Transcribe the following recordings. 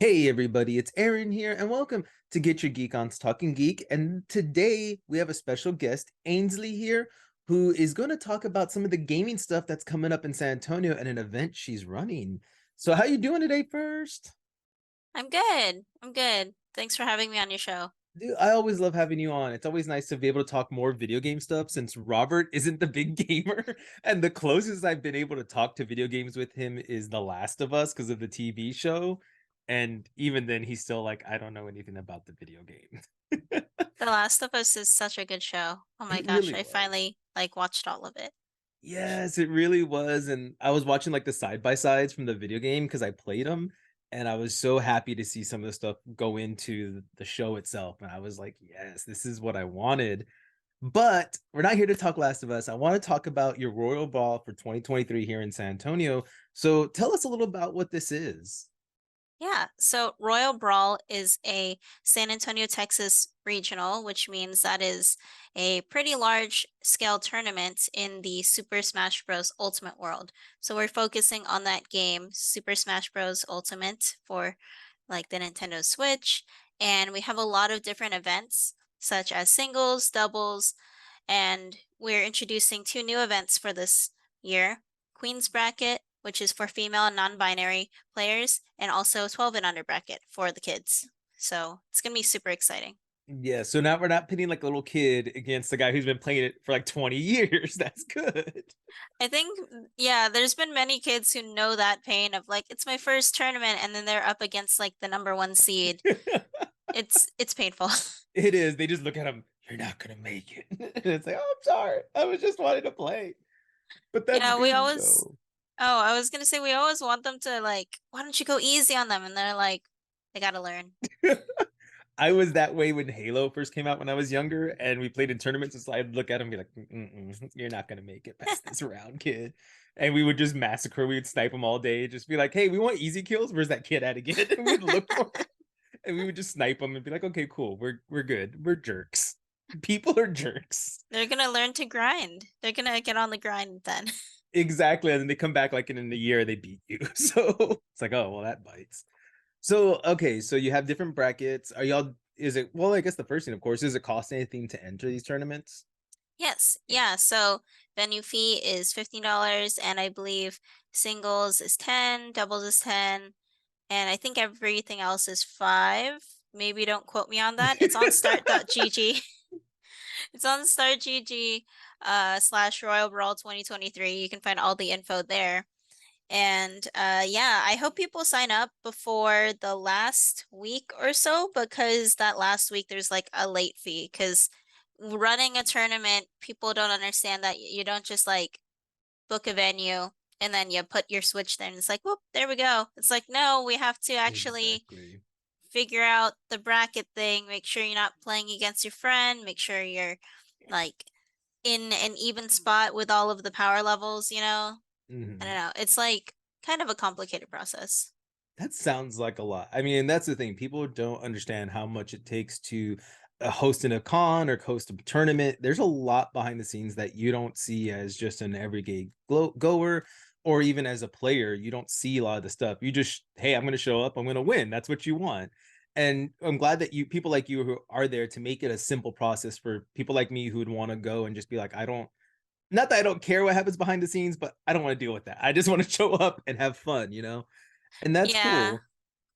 Hey everybody, it's Aaron here, and welcome to Get Your Geek on Talking Geek. And today we have a special guest, Ansley here, who is going to talk about some of the gaming stuff that's coming up in San Antonio and an event she's running. So how you doing today first? I'm good. I'm good. Thanks for having me on your show. Dude, I always love having you on. It's always nice to be able to talk more video game stuff since Robert isn't the big gamer. And the closest I've been able to talk to video games with him is The Last of Us because of the TV show. And even then, he's still like, I don't know anything about the video game. The Last of Us is such a good show. Oh my It gosh, really I was. finally watched all of it. Yes, it really was. And I was watching like the side by sides from the video game because I played them. And I was so happy to see some of the stuff go into the show itself. And I was like, yes, this is what I wanted. But we're not here to talk Last of Us. I want to talk about your Royal Brawl for 2023 here in San Antonio. So tell us a little about what this is. Yeah, so Royal Brawl is a San Antonio, Texas regional, which means that is a pretty large scale tournament in the Super Smash Bros. Ultimate world. So we're focusing on that game, Super Smash Bros. Ultimate, for like the Nintendo Switch. And we have a lot of different events, such as singles, doubles, and we're introducing two new events for this year: Queen's Bracket, which is for female and non-binary players, and also 12 and under bracket for the kids. So it's gonna be super exciting. Yeah, so now we're not pitting like a little kid against the guy who's been playing it for like 20 years. That's good. I think, yeah, there's been many kids who know that pain of like, it's my first tournament, and then they're up against like the number one seed. It's painful. It is. They just look at him, you're not gonna make it. And it's like, oh, I'm sorry. I was just wanting to play. But that's Yeah, we good always, though. oh, I was gonna say we always want them to like, why don't you go easy on them? And they're like, they gotta learn. I was that way when Halo first came out when I was younger, and we played in tournaments. So I'd look at him and be like, "You're not gonna make it past this round, kid." And we would just massacre. We would snipe them all day. Just be like, "Hey, we want easy kills. Where's that kid at again?" And we'd look for him, and we would just snipe them and be like, "Okay, cool. We're good. We're jerks. People are jerks." They're gonna learn to grind. They're gonna get on the grind then. Exactly. And then they come back like in a year, they beat you. So it's like, oh well, that bites. So okay, so you have different brackets. Are y'all? Is it well? I guess the first thing, of course, is it cost anything to enter these tournaments? Yes, yeah. So venue fee is $15, and I believe singles is 10, doubles is 10, and I think everything else is 5. Maybe don't quote me on that. It's on start.gg. It's on start.gg slash Royal Brawl 2023. You can find all the info there. And yeah, I hope people sign up before the last week or so, because that last week there's like a late fee. Because running a tournament, people don't understand that you don't just like book a venue and then you put your Switch there and it's like, whoop, there we go. It's like, no, we have to actually Exactly. figure out the bracket thing, make sure you're not playing against your friend, make sure you're like in an even spot with all of the power levels, you know? I don't Mhm. know. It's like kind of a complicated process. That sounds like a lot. I mean, that's the thing. People don't understand how much it takes to host in a con or host a tournament. There's a lot behind the scenes that you don't see as just an everyday goer or even as a player. You don't see a lot of the stuff. You just, hey, I'm going to show up. I'm going to win. That's what you want. And I'm glad that you people like you who are there to make it a simple process for people like me who would want to go and just be like, I don't, not that I don't care what happens behind the scenes, but I don't want to deal with that. I just want to show up and have fun, you know? And that's Yeah. cool.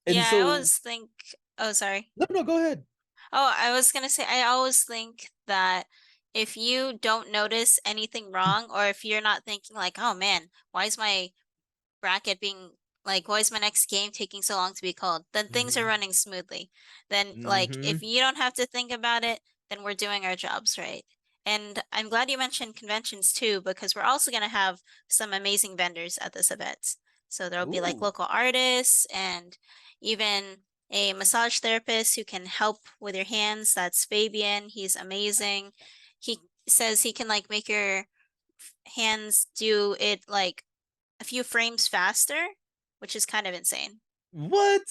And Yeah, I so always think, oh, sorry. no, no, go ahead. Oh, I was gonna say, I always think that if you don't notice anything wrong, or if you're not thinking like, oh man, why is my bracket being like, why is my next game taking so long to be called? Then things are Mhm, running smoothly. Then, like, if mhm. you don't have to think about it, then we're doing our jobs right. And I'm glad you mentioned conventions too, because we're also going to have some amazing vendors at this event. So there'll be like Ooh, local artists and even a massage therapist who can help with your hands. That's Fabian. He's amazing. He says he can like make your hands do it like a few frames faster, which is kind of insane. what?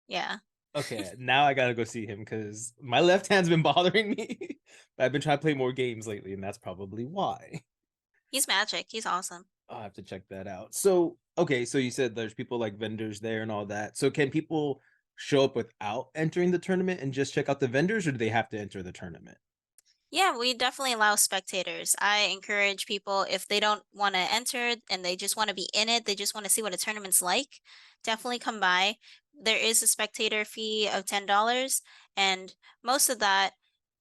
Yeah. Okay, now I gotta go see him because my left hand's been bothering me. I've been trying to play more games lately, and that's probably why. He's magic. He's awesome. I'll have to check that out. So, okay, so you said there's people like vendors there and all that. So, can people? show up without entering the tournament and just check out the vendors, or do they have to enter the tournament? Yeah, we definitely allow spectators. I encourage people if they don't want to enter and they just want to be in it, they just want to see what a tournament's like, definitely come by. There is a spectator fee of $10, and most of that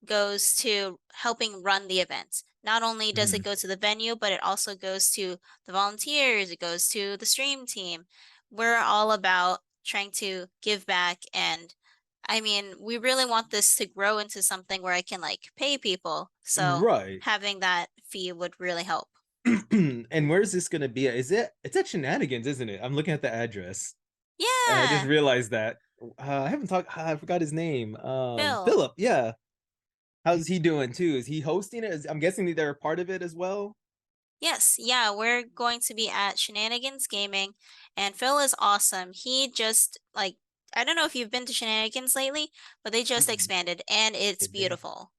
goes to helping run the event. Not only does it Mhm. go to the venue, but it also goes to the volunteers, it goes to the stream team. We're all about trying to give back, and I mean, we really want this to grow into something where I can like pay people. So Right. having that fee would really help. And where is this gonna be at? It's at Shenanigans, isn't it? I'm looking at the address, and I just Yeah, realized that. I haven't talked I forgot his name. Phil. Philip, yeah. How's he doing too? Is he hosting it? I'm guessing that they're a part of it as well? Yes, yeah, we're going to be at Shenanigans Gaming, and Phil is awesome. He just like I don't know if you've been to Shenanigans lately, but they just Mhm. expanded and it's Did they? beautiful.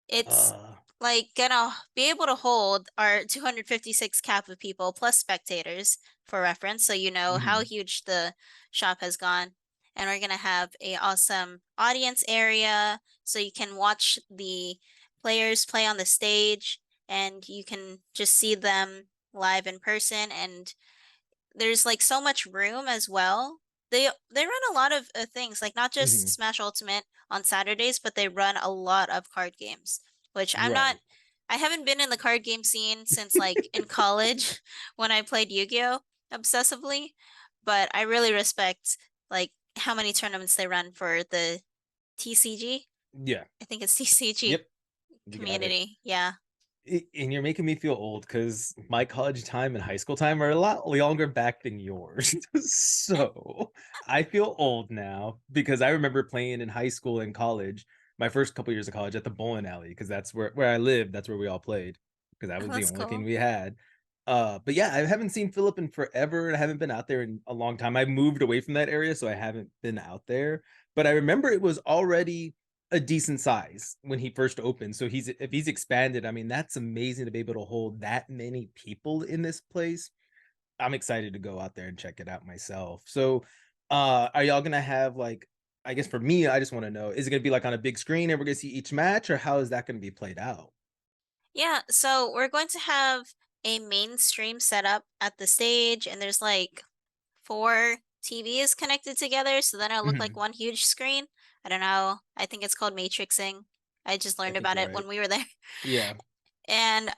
It's Uh, like gonna be able to hold our 256 cap of people plus spectators for reference, so you know how mhm, huge the shop has gone. And we're gonna have a awesome audience area so you can watch the players play on the stage and you can just see them live in person, and there's like so much room as well. They run a lot of things, like not just mhm. Smash Ultimate on Saturdays, but they run a lot of card games, which Right. I haven't been in the card game scene since like in college when I played Yu-Gi-Oh obsessively, but I really respect like how many tournaments they run for the TCG. Yeah. I think it's TCG Yep. You got it. community. Yeah. And you're making me feel old because my college time and high school time are a lot longer back than yours. So I feel old now because I remember playing in high school and college, my first couple years of college at the bowling alley, because that's where I lived. That's where we all played because that was the That's only thing cool. we had. But yeah, I haven't seen Philip in forever. I haven't been out there in a long time. I moved away from that area, so I haven't been out there. But I remember it was already a decent size when he first opened. So if he's expanded, I mean, that's amazing to be able to hold that many people in this place. I'm excited to go out there and check it out myself. So, are y'all gonna have like, I guess for me, I just want to know, is it gonna be like on a big screen and we're gonna see each match, or how is that gonna be played out? Yeah, so we're going to have a mainstream setup at the stage, and there's like four TVs connected together, so then it'll look like Mhm. one huge screen. I don't know. I think it's called matrixing. I just I learned think about you're it right. when we were there. Yeah. And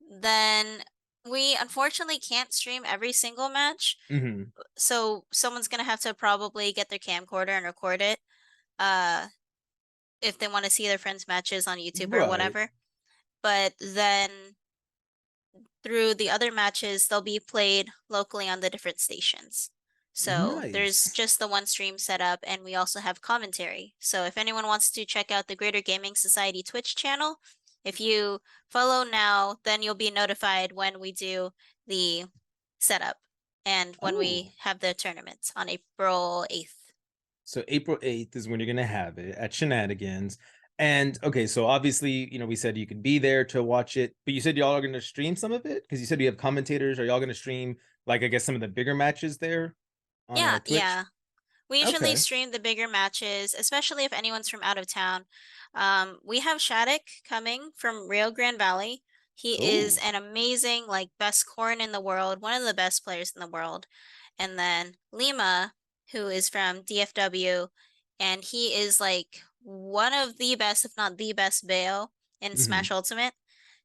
then we unfortunately can't stream every single match, Hmm. so someone's gonna have to probably get their camcorder and record it. Uh, if they want to see their friends' matches on YouTube or Right. whatever. But then through the other matches, they'll be played locally on the different stations. So there's Nice. just the one stream set up, and we also have commentary. So if anyone wants to check out the Greater Gaming Society Twitch channel, if you follow now, then you'll be notified when we do the setup and when we Oh. have the tournament on April 8th. So April 8th is when you're gonna have it at Shenanigans. And okay, so obviously, we said you can be there to watch it, but you said y'all are gonna stream some of it because you said you have commentators. Are y'all gonna stream like I guess some of the bigger matches there on Yeah, Twitch? yeah. We usually Okay. stream the bigger matches, especially if anyone's from out of town. We have Shattuck coming from Rio Grande Valley. He is Oh. an amazing, like, best corn in the world, one of the best players in the world. And then Lima, who is from DFW, and he is like one of the best, if not the best, Bayo in Smash Hmm. Ultimate.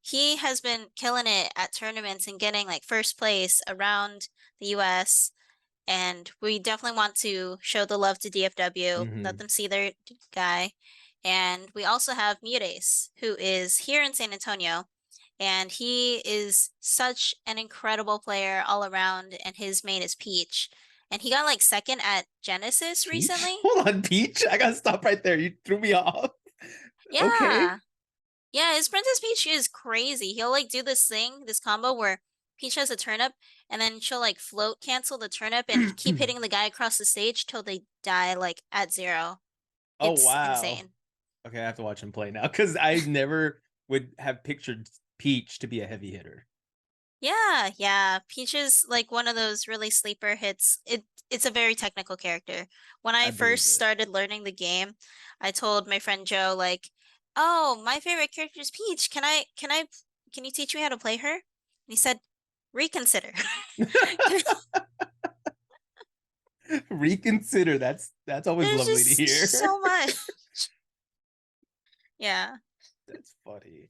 He has been killing it at tournaments and getting like first place around the US, and we definitely want to show the love to DFW, let Hmm. them see their guy. And we also have Mutes, who is here in San Antonio, and he is such an incredible player all around, and his main is Peach. And he got like second at Genesis Peach? recently. Hold on, Peach. I gotta stop right there. You threw me off. Okay. Yeah. Yeah, his Princess Peach is crazy. He'll like do this thing, this combo where Peach has a turnip and then she'll like float cancel the turnip and keep hitting the guy across the stage till they die like at zero. Oh It's wow. insane. Okay, I have to watch him play now because I never would have pictured Peach to be a heavy hitter. Yeah, yeah. Peach is like one of those really sleeper hits. It's a very technical character. When I I believe first it. started learning the game, I told my friend Joe like, "Oh, my favorite character is Peach. Can you teach me how to play her?" And he said, "Reconsider." Reconsider. That's always There's lovely to just hear. so much. Yeah. That's funny.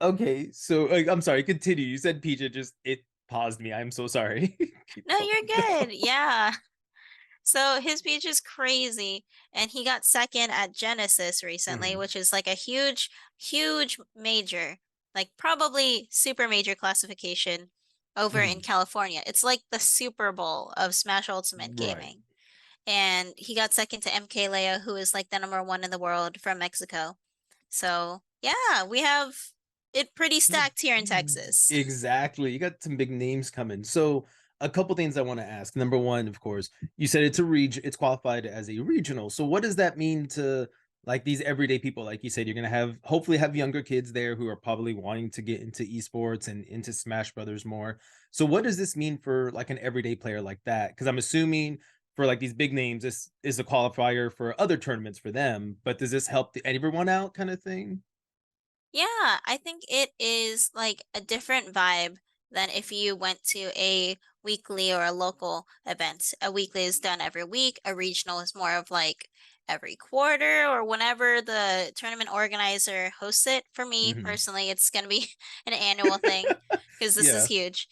Okay, so like, I'm sorry, continue. You said Peach, it paused me. I'm so sorry. Keep No, you're going though. good. Yeah. So his speech is crazy, and he got second at Genesis recently, Mhm, which is like a huge, huge major, like probably super major classification over in mhm. California. It's like the Super Bowl of Smash Ultimate Right. gaming. And he got second to MK who is like the number one in the world from Mexico. So yeah, we have it pretty stacked here in Texas. Exactly. You got some big names coming. So a couple things I want to ask. Number one, of course, you said it's qualified as a regional. So what does that mean to like these everyday people? Like you said, you're gonna have hopefully have younger kids there who are probably wanting to get into esports and into Smash Brothers more. So what does this mean for like an everyday player like that? Because I'm assuming for like these big names, this is a qualifier for other tournaments for them. But does this help everyone out kind of thing? Yeah, I think it is like a different vibe than if you went to a weekly or a local event. A weekly is done every week, a regional is more of like every quarter or whenever the tournament organizer hosts it. For me Hmm. personally, it's going to be an annual thing because this is Yeah. huge.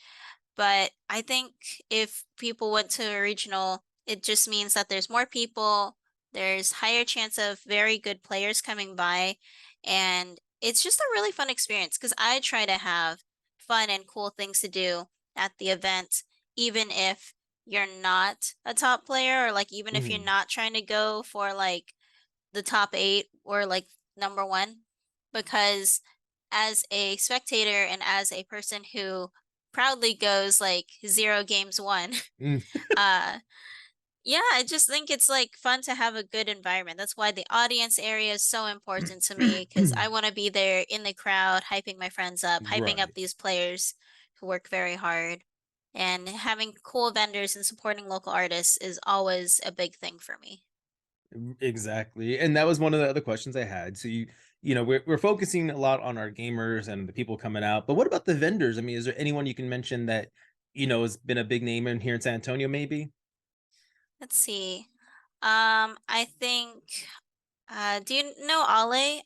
But I think if people went to a regional, it just means that there's more people, there's higher chance of very good players coming by, and it's just a really fun experience because I try to have fun and cool things to do at the event, even if you're not a top player or like even if you're Mhm. not trying to go for like the top eight or like number one, because as a spectator and as a person who proudly goes like 0 games won, Mm. uh, yeah, I just think it's like fun to have a good environment. That's why the audience area is so important to me because I want to be there in the crowd, hyping my friends up, hyping up Right. these players who work very hard. And having cool vendors and supporting local artists is always a big thing for me. Exactly. And that was one of the other questions I had. So we're focusing a lot on our gamers and the people coming out, but what about the vendors? I mean, is there anyone you can mention that, has been a big name in here in San Antonio, maybe? Let's see. I think do you know Ale?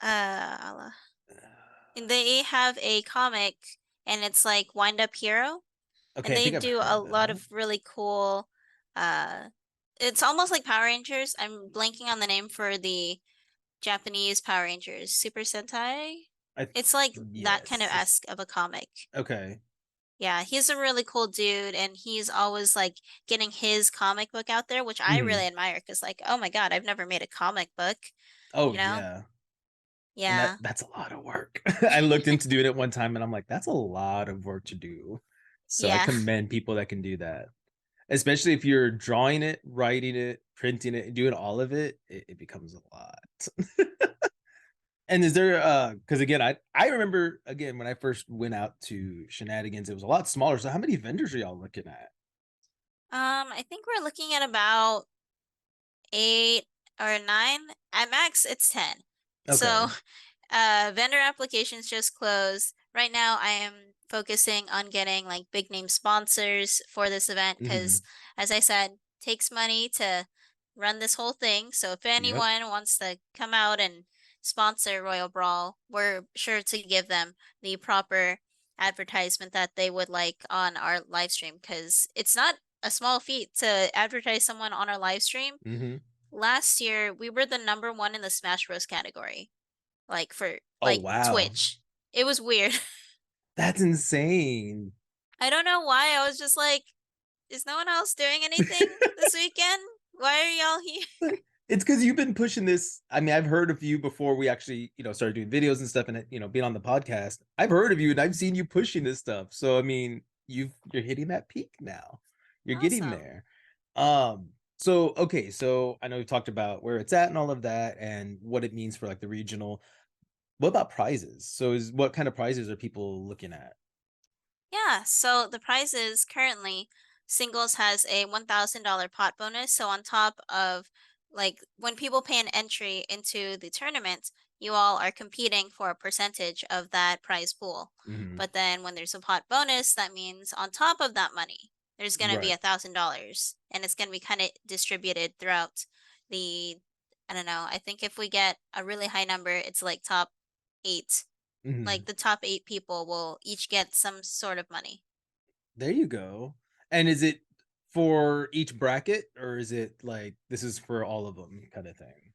Ale. And they have a comic and it's like Wind Up Hero and Okay, I they think I've do heard a of lot that. of really cool uh it's almost like Power Rangers. I'm blanking on the name for the Japanese Power Rangers. Super Sentai? I It's like that kind of Yes. esque of a comic. Okay. Yeah, he's a really cool dude and he's always like getting his comic book out there, which I Mhm. really admire because like, oh my God, I've never made a comic book, Oh you know? yeah. And Yeah. that's a lot of work. I looked into doing it one time and I'm like, that's a lot of work to do. So I Yeah. commend people that can do that. Especially if you're drawing it, writing it, printing it, and doing all of it, it becomes a lot. And is there because again, I remember again when I first went out to Shenanigans, it was a lot smaller. So how many vendors are y'all looking at? I think we're looking at about 8 or 9. At max, it's 10. So, Okay. vendor applications just closed. Right now, I am focusing on getting like big name sponsors for this event because, Hmm. as I said, takes money to run this whole thing. So, if Yep. anyone wants to come out and sponsor Royal Brawl, we're sure to give them the proper advertisement that they would like on our live stream because it's not a small feat to advertise someone on our live stream. Hmm. Last year, we were the number one in the Smash Bros category, like for Oh like wow. Twitch. It was weird. That's insane. I don't know why. I was just like, is no one else doing anything this weekend? Why are y'all here? It's because you've been pushing this. I mean, I've heard of you before we actually, started doing videos and stuff and being on the podcast. I've heard of you and I've seen you pushing this stuff. So I mean, you're hitting that peak now. You're getting Awesome. there. So okay, so I know we talked about where it's at and all of that and what it means for like the regional. What about prizes? So is what kind of prizes are people looking at? Yeah, so the prizes currently singles has a $1,000 pot bonus. So on top of like when people pay an entry into the tournament, you all are competing for a percentage of that prize pool. Hmm. But then when there's a pot bonus, that means on top of that money, there's going to be Right. $1,000 and it's going to be kind of distributed throughout the, I don't know, I think if we get a really high number, it's like top eight. Like Hmm. the top eight people will each get some sort of money. There you go. And is it for each bracket, or is it like this is for all of them kind of thing?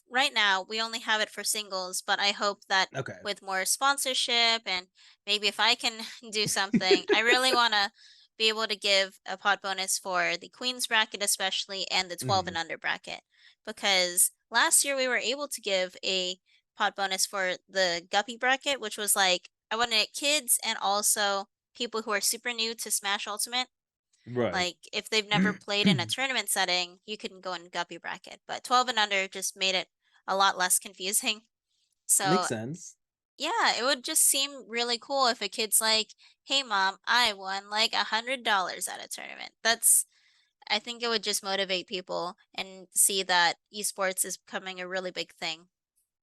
Right now we only have it for singles, but I hope that Okay. with more sponsorship and maybe if I can do something, I really want to be able to give a pot bonus for the Queens bracket, especially and the 12 and Hmm. under bracket. Because last year we were able to give a pot bonus for the Guppy bracket, which was like I wanted kids and also people who are super new to Smash Ultimate. Right. Like, if they've never played in a tournament setting, you can go in guppy bracket, but 12 and under just made it a lot less confusing. Makes So, sense. yeah, it would just seem really cool if a kid's like, "Hey mom, I won like $100 at a tournament." I think it would just motivate people and see that esports is becoming a really big thing.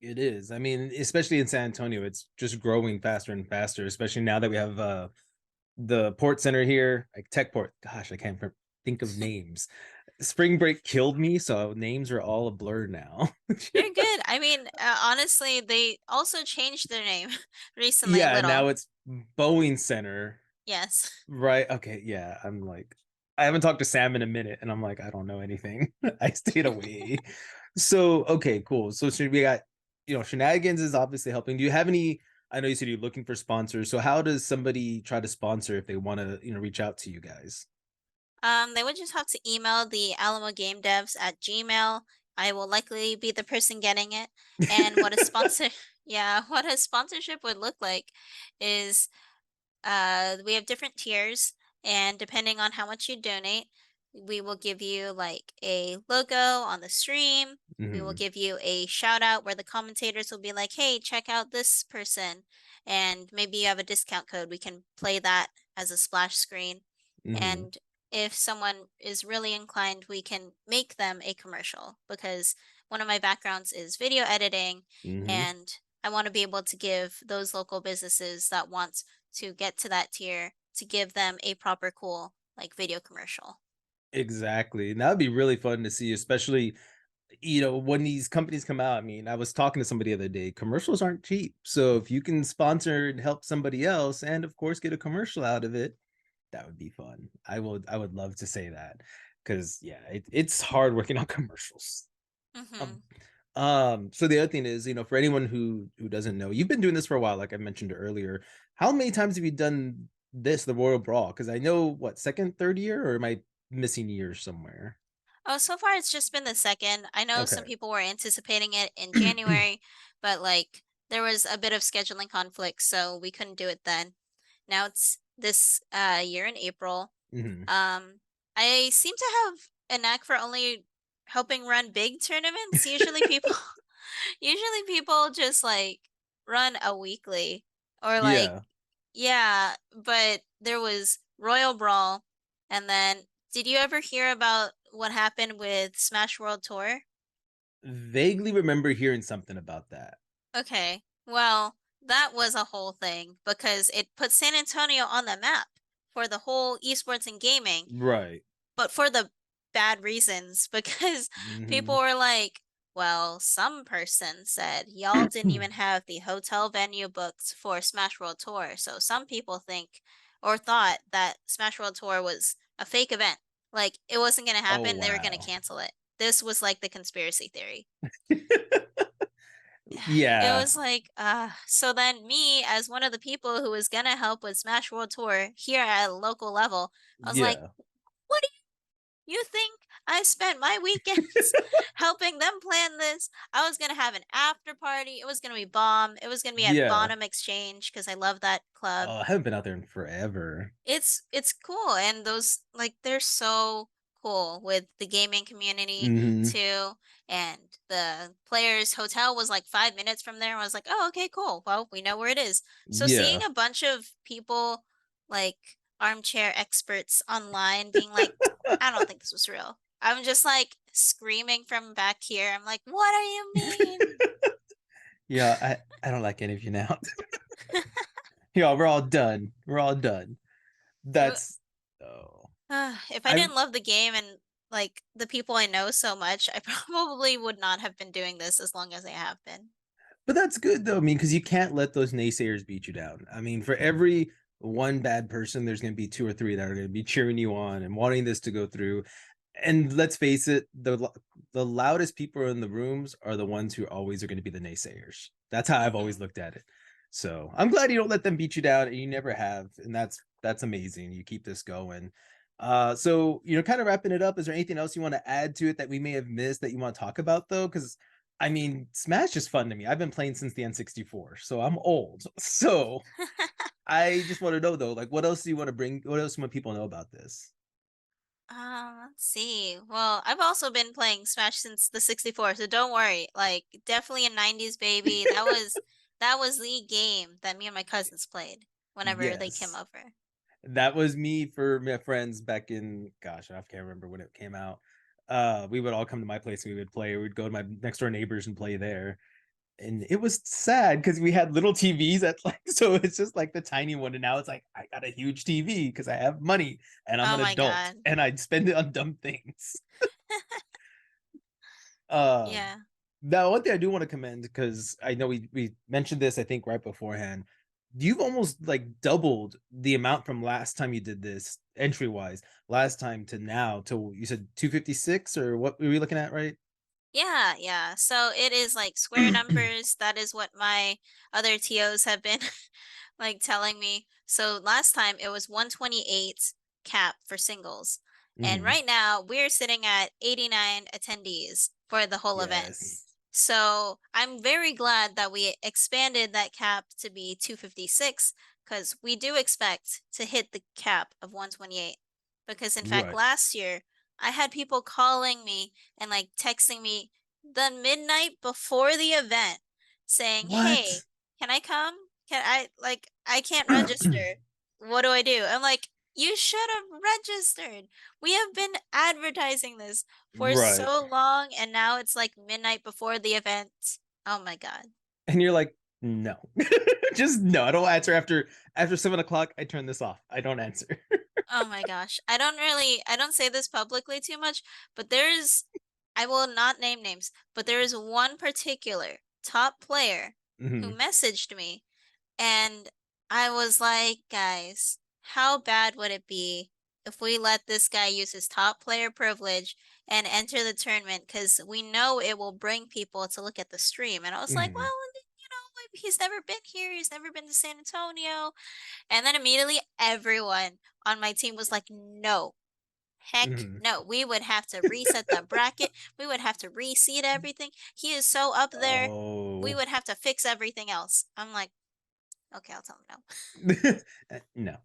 It is. I mean, especially in San Antonio, it's just growing faster and faster, especially now that we have the port center here, like tech port. Gosh, I can't think of names. Spring break killed me, so names are all a blur now. You're good. I mean, honestly, they also changed their name recently a Yeah, little. now it's Boeing Center. Yes. Right. Okay. Yeah. I'm like, I haven't talked to Sam in a minute, and I'm like, I don't know anything. I stayed away. So, okay, cool. So, should we got, Shenanigans is obviously helping. Do you have any? I know you said you're looking for sponsors. So, how does somebody try to sponsor if they want to, reach out to you guys? They would just have to email the Alamo Game Devs at Gmail. I will likely be the person getting it. And what a sponsor, yeah, what a sponsorship would look like is we have different tiers, and depending on how much you donate, we will give you like a logo on the stream. We will Hmm. give you a shout out where the commentators will be like, hey, check out this person. And maybe you have a discount code. We can play that as a splash screen. Hmm. And if someone is really inclined, we can make them a commercial because one of my backgrounds is video editing, Hmm. and I want to be able to give those local businesses that want to get to that tier to give them a proper cool like video commercial. Exactly. And that would be really fun to see, especially when these companies come out. I mean, I was talking to somebody the other day. Commercials aren't cheap. So if you can sponsor and help somebody else and of course get a commercial out of it, that would be fun. I would love to say that because yeah, it's hard working on commercials. Um, Mhm. so the other thing is, for anyone who doesn't know, you've been doing this for a while, like I mentioned earlier. How many times have you done this, the Royal Brawl? Because I know what second, third year, or am I missing years somewhere? Oh, so far it's just been the second. I know some Okay. people were anticipating it in January, but like there was a bit of scheduling conflict, so we couldn't do it then. Now it's this year in April. Hmm. Um, I seem to have a knack for only helping run big tournaments. Usually people just like run a weekly or like Yeah. yeah, but there was Royal Brawl, and then did you ever hear about what happened with Smash World Tour? Vaguely remember hearing something about that. Okay. Well, that was a whole thing because it put San Antonio on the map for the whole esports and gaming, Right. but for the bad reasons because people Hmm. were like, well, some person said y'all didn't even have the hotel venue booked for Smash World Tour. So some people think or thought that Smash World Tour was a fake event. Like it wasn't going to Oh happen, they were going to wow. cancel it. This was like the conspiracy theory. It Yeah. was like, so then me as one of the people who was gonna help with Smash World Tour here at a local level, I was like, Yeah. what you think I spent my weekends helping them plan this? I was gonna have an after party. It was gonna be bomb. It was gonna be at Yeah. Bonham Exchange because I love that club. Oh, I haven't been out there in forever. It's cool, and those like they're so cool with the gaming community Hmm. too. And the players' hotel was like 5 minutes from there. I was like, oh, okay, cool. Well, we know where it is. So seeing Yeah. a bunch of people like armchair experts online being like, I don't think this was real. I'm just like screaming from back here. I'm like, what do you mean? Yeah, I don't like any of you now. Yeah, we're all done. We're all done. That's oh. If I I didn't love the game and like the people I know so much, I probably would not have been doing this as long as I have been. But that's good though. I mean, because you can't let those naysayers beat you down. I mean, for every one bad person, there's going to be two or three that are going to be cheering you on and wanting this to go through. And let's face it, the loudest people in the rooms are the ones who always are going to be the naysayers. That's how I've always Hmm. looked at it. So I'm glad you don't let them beat you down, and you never have, and that's amazing. You keep this going. So kind of wrapping it up. Is there anything else you want to add to it that we may have missed that you want to talk about though? Because I mean, Smash is fun to me. I've been playing since the N64, so I'm old. So I just want to know though, like, what else do you want to bring? What else do you want people to know about this? Let's see. Well, I've also been playing Smash since the 64, so don't worry. Like, definitely a 90s baby. That was the game that me and my cousins played whenever they came Yes. over. That was me for my friends back in gosh, I can't remember when it came out. We would all come to my place and we would play. We'd go to my next door neighbors and play there. And it was sad because we had little TVs at like so it's just like the tiny one. And now it's like I got a huge TV because I have money and I'm Oh an my adult God. and I'd spend it on dumb things. Um, Yeah. Now one thing I do want to commend because I know we mentioned this I think right beforehand. You've almost like doubled the amount from last time you did this entry wise. Last time to now to you said 256 or what were we looking at, right? Yeah, yeah. So it is like square numbers. That is what my other TOs have been like telling me. So last time it was 128 cap for singles. And Mhm. right now we're sitting at 89 attendees for the whole event. Yes. So I'm very glad that we expanded that cap to be 256 because we do expect to hit the cap of 128. Because in fact, Right. last year I had people calling me and like texting me the midnight before the event saying, What? "Hey, can I come? Can I like I can't register. What do I do?" I'm like, "You should have registered. We have been advertising this for Right. so long and now it's like midnight before the event." Oh my God. And you're like, no. Just no. I don't answer after 7 o'clock. I turn this off. I don't answer. Oh my gosh. I don't say this publicly too much, but I will not name names, but there is one particular top player who Mhm. messaged me and I was like, guys, how bad would it be if we let this guy use his top player privilege and enter the tournament? Because we know it will bring people to look at the stream. And I was like, Mhm. well, he's never been here. He's never been to San Antonio. And then immediately everyone on my team was like, no, heck Mhm. no. We would have to reset the bracket. We would have to reseed everything. He is so up there. We Oh. would have to fix everything else. I'm like, okay, I'll tell him no. No.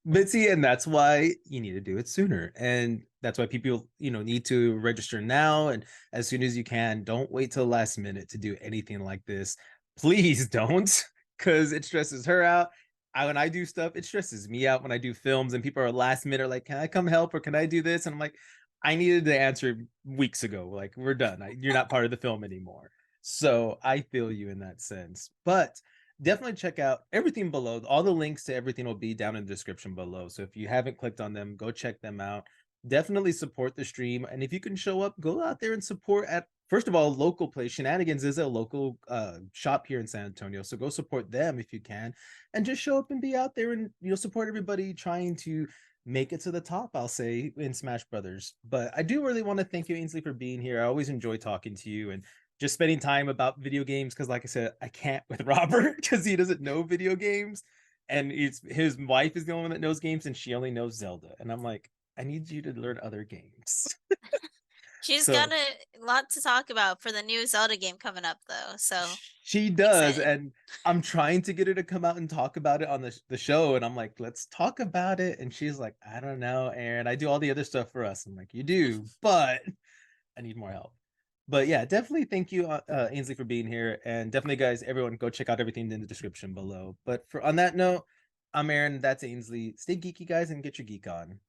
But see, and that's why you need to do it sooner. And that's why people, need to register now and as soon as you can. Don't wait till the last minute to do anything like this. Please don't, because it stresses her out. When I do stuff, it stresses me out when I do films and people are last minute like, can I come help or can I do this? And I'm like, I needed to answer weeks ago. Like, we're done. You're not part of the film anymore. So I feel you in that sense. But definitely check out everything below. All the links to everything will be down in the description below. So if you haven't clicked on them, go check them out. Definitely support the stream. And if you can show up, go out there and support at first of all, local place. Shenanigans is a local shop here in San Antonio. So go support them if you can. And just show up and be out there and support everybody trying to make it to the top, I'll say, in Smash Brothers. But I do really want to thank you, Ainsley, for being here. I always enjoy talking to you and just spending time about video games because like I said, I can't with Robert because he doesn't know video games and it's his wife is the only one that knows games and she only knows Zelda and I'm like, I need you to learn other games. She's got So a lot to talk about for the new Zelda game coming up, though. So she I'm does, excited. and I'm trying to get her to come out and talk about it on the show, and I'm like, "Let's talk about it," and she's like, "I don't know, Aaron. I do all the other stuff for us." I'm like, "You do, but I need more help." But yeah, definitely thank you, Ainsley, for being here, and definitely, guys, everyone, go check out everything in the description below. But for on that note, I'm Aaron. That's Ainsley. Stay geeky, guys, and get your geek on.